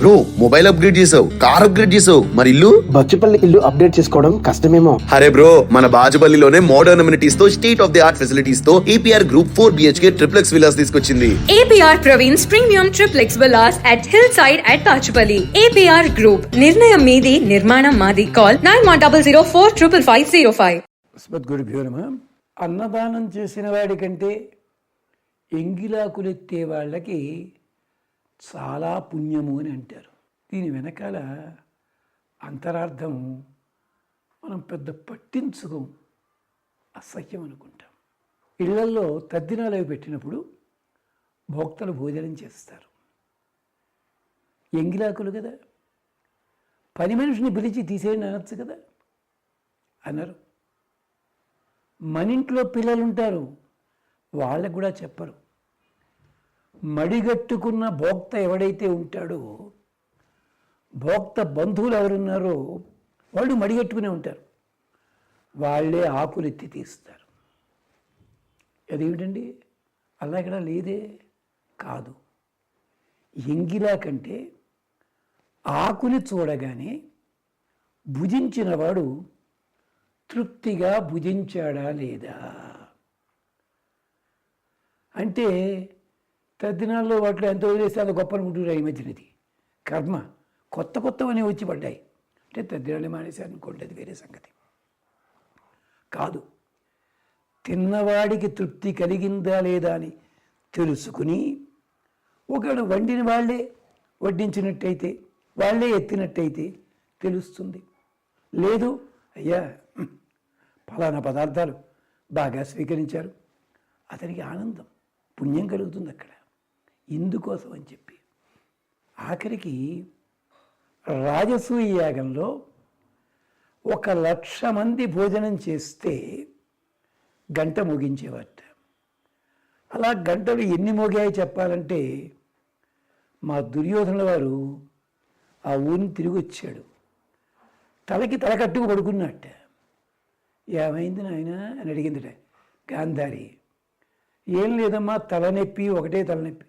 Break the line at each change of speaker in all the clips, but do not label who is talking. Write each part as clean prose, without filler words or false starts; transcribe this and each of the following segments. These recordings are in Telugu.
బ్రో మొబైల్ అప్గ్రేడ్ చేసావు, కార్ అప్గ్రేడ్ చేసావు, మరి ఇల్లు?
బచ్చుపల్లి ఇల్లు అప్డేట్ చేసుకోవడం కష్టమేమో.
అరే బ్రో, మన బాజుపల్లిలోనే మోడర్న్ అమ్యూనిటీస్ తో, state of the art facilities తో APR Group 4 BHK triplex villas తీసుకొచ్చింది.
APR Praveen's premium triplex villas at Hillside at Bachupalli. APR Group, నిర్ణయం మీది, నిర్మాణం మాది. Call 9100455505.
అస్మద్గురుభ్యో నమః. అన్నదానం చేసిన వాడి కంటే ఎంగిలాకులెత్తే వాళ్ళకి చాలా పుణ్యము అని అంటారు. దీని వెనకాల అంతరార్థం మనం పెద్ద పట్టించుకోం, అసహ్యం అనుకుంటాం. ఇళ్లల్లో తద్దినాలు అవి పెట్టినప్పుడు భోక్తలు భోజనం చేస్తారు. ఎంగిలాకులు కదా, పని మనిషిని పిలిచి తీసేయండి అనొచ్చు కదా, అన్నారు. మన ఇంట్లో పిల్లలు ఉంటారు, వాళ్ళకు కూడా చెప్పరు. మడిగట్టుకున్న భోక్త ఎవడైతే ఉంటాడో, భోక్త బంధువులు ఎవరున్నారో వాళ్ళు మడిగట్టుకునే ఉంటారు. వాళ్ళే ఆకులు ఎత్తి తీస్తారు. అదేమిటండి, అలా ఇక్కడ లేదే కాదు. ఎంగిలా కంటే ఆకుని చూడగానే భుజించిన వాడు తృప్తిగా భుజించాడా లేదా అంటే, తద్దినాల్లో వాటిలో ఎంత వదిలేస్తే అంత గొప్ప అనుకుంటున్నారు. ఈ మధ్యనది కర్మ కొత్తవన్నీ వచ్చి పడ్డాయి. అంటే తద్దినాలు మానేసి అనుకోండి, అది వేరే సంగతి కాదు. తిన్నవాడికి తృప్తి కలిగిందా లేదా అని తెలుసుకుని, ఒకడు వండిన వాళ్ళే వడ్డించినట్టయితే, వాళ్ళే ఎత్తినట్టయితే తెలుస్తుంది. లేదు, అయ్యా ఫలానా పదార్థాలు బాగా స్వీకరించారు, అతనికి ఆనందం, పుణ్యం కలుగుతుంది అక్కడ. ఇందుకోసం అని చెప్పి ఆఖరికి రాజసూయ యాగంలో 1,00,000 మంది భోజనం చేస్తే గంట మోగించేవాట. అలా గంటలు ఎన్ని మోగాయో చెప్పాలంటే, మా దుర్యోధనుల వారు ఆ ఊరిని తిరిగి వచ్చాడు. తలకి తలకట్టుకు పడుకున్నట్ట. ఏమైంది నాయన అని అడిగిందిట గాంధారి. ఏం లేదమ్మా, తలనొప్పి, ఒకటే తలనొప్పి.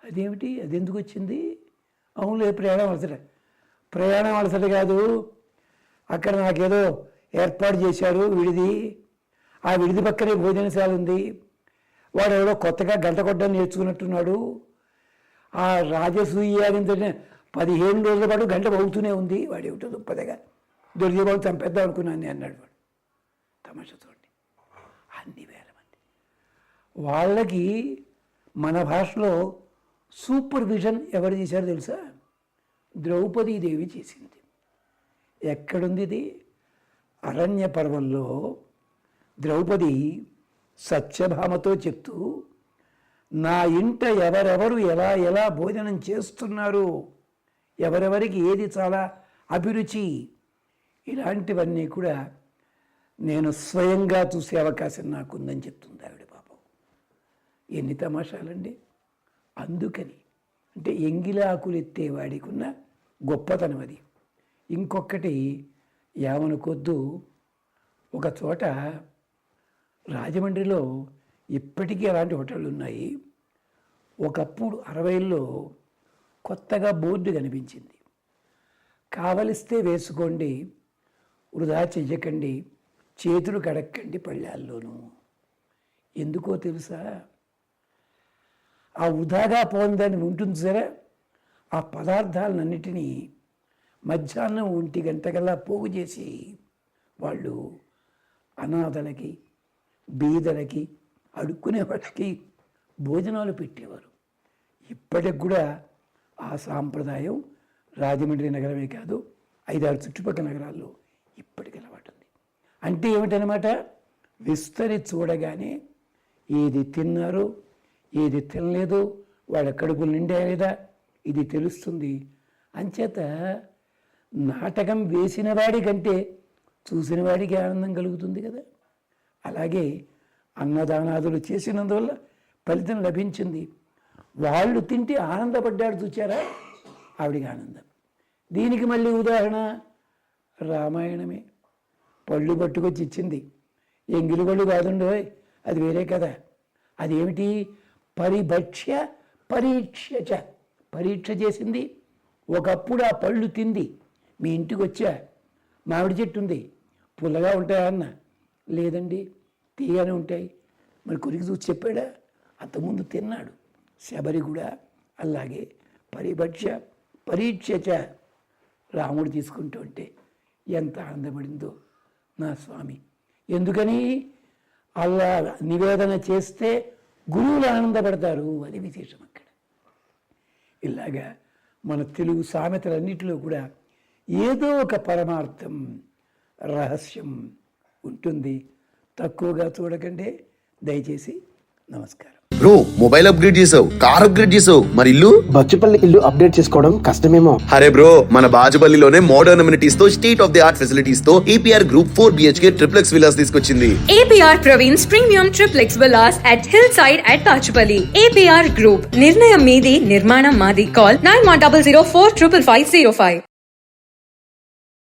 అదేమిటి, అది ఎందుకు వచ్చింది? అవునులే, ప్రయాణం అలసట కాదు, అక్కడ నాకేదో ఏర్పాటు చేశారు విడిది, ఆ విడిది పక్కనే భోజనశాల ఉంది, వాడు ఎవడో కొత్తగా గంట కొట్టడం నేర్చుకున్నట్టున్నాడు. ఆ రాజసూయాగింత 15 రోజుల పాటు గంట మోగుతూనే ఉంది. వాడు ఏమిటో దుప్పదగా దొరికేవాడు చంపేద్దాం అనుకున్నాను అన్నాడు వాడు. తమాషా చూడండి, అన్ని వేల మంది వాళ్ళకి మన భాషలో సూపర్విజన్ ఎవరు చేశారో తెలుసా? ద్రౌపదీదేవి చేసింది. ఎక్కడుంది ఇది? అరణ్య పర్వంలో ద్రౌపది సత్యభామతో చెప్తూ, నా ఇంట ఎవరెవరు ఎలా ఎలా భోజనం చేస్తున్నారు, ఎవరెవరికి ఏది చాలా అభిరుచి, ఇలాంటివన్నీ కూడా నేను స్వయంగా చూసే అవకాశం నాకుందని చెప్తుంది ఆవిడ. పాపం ఎన్ని తమాషాలండి. అందుకని అంటే ఎంగిలాకులు ఎత్తేవాడికి ఉన్న గొప్పతనం అది. ఇంకొకటి ఏమనుకొద్దు, ఒక చోట రాజమండ్రిలో ఇప్పటికీ అలాంటి హోటళ్ళు ఉన్నాయి. ఒకప్పుడు 60ల్లో కొత్తగా బోర్డు కనిపించింది, కావలిస్తే వేసుకోండి, వృధా చెయ్యకండి, చేతులు కడక్కండి పళ్ళాల్లోనూ. ఎందుకో తెలుసా? ఆ వృధాగా పోందని ఉంటుంది సరే, ఆ పదార్థాలన్నిటినీ మధ్యాహ్నం 1 గంటకల్లా పోగు చేసి వాళ్ళు అనాథలకి, బీదలకి, అడుక్కునే వాళ్ళకి భోజనాలు పెట్టేవారు. ఇప్పటికి కూడా ఆ సాంప్రదాయం రాజమండ్రి నగరమే కాదు, 5-6 చుట్టుపక్కల నగరాల్లో ఇప్పటికి అలవాటు ఉంది. అంటే ఏమిటనమాట, విస్తరి చూడగానే ఏది తిన్నారో ఏది తినలేదో, వాడి కడుపులు నిండా లేదా ఇది తెలుస్తుంది. అంచేత నాటకం వేసిన వాడి కంటే చూసిన వాడికి ఆనందం కలుగుతుంది కదా. అలాగే అన్నదానాదులు చేసినందువల్ల ఫలితం లభించింది. వాళ్ళు తింటే ఆనందపడ్డాడు, చూచారా, ఆవిడికి ఆనందం. దీనికి మళ్ళీ ఉదాహరణ రామాయణమే. పళ్ళు పట్టుకొచ్చి ఇచ్చింది, ఎంగిలి పళ్ళు కాదుండో, అది వేరే కదా. అదేమిటి? పరిభక్ష్య పరీక్ష చేసింది, ఒకప్పుడు ఆ పళ్ళు తింది మీ ఇంటికి వచ్చా, మామిడి చెట్టు ఉంది, పుల్లగా ఉంటాయా అన్న, లేదండి తీయగానే ఉంటాయి. మరి కొరికి చూసి చెప్పాడా? అంతకుముందు తిన్నాడు. శబరి కూడా అలాగే పరీక్ష రాముడు తీసుకుంటూ ఉంటే ఎంత ఆనందపడిందో నా స్వామి. ఎందుకని అలా నివేదన చేస్తే గురువులు ఆనందపడతారు, అది విశేషం అక్కడ. ఇలాగా మన తెలుగు సామెతలన్నిటిలో కూడా ఏదో ఒక పరమార్థం, రహస్యం ఉంటుంది. తక్కువగా చూడకండి దయచేసి. నమస్కారం.
బ్రో మొబైల్ అప్గ్రేడ్ చేసావు, కార్ అప్గ్రేడ్ చేసావు, మరి ఇల్లు?
బచ్చుపల్లి ఇల్లు అప్డేట్ చేసుకోవడం కష్టమేమో.
అరే బ్రో, మన బాజుపల్లిలోనే మోడర్న్ అమ్యూనిటీస్ తో state of the art facilities తో APR Group 4 BHK triplex Vilas తీసుకొచ్చింది.
APR Praveen's Premium Triplex Villas at Hillside at Tachpalli. APR Group. నిర్ణయం మీది, నిర్మాణం మాది. Call 9100455505.